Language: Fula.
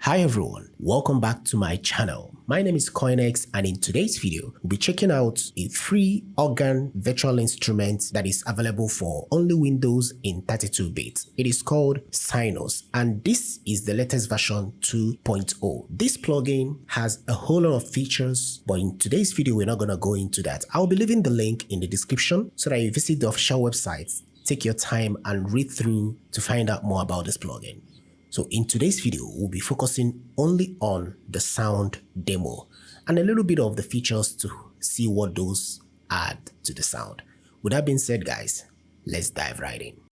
Hi everyone, welcome back to my channel. My name is Coinx, and in today's video, we'll be checking out a free organ virtual instrument that is available for only Windows in 32-bit. It is called Sinos, and this is the latest version 2.0. This plugin has a whole lot of features, but in today's video, we're not going to go into that. I'll be leaving the link in the description so that you visit the official website, take your time and read through to find out more about this plugin. So in today's video, we'll be focusing only on the sound demo and a little bit of the features to see what those add to the sound. With that being said, guys, let's dive right in.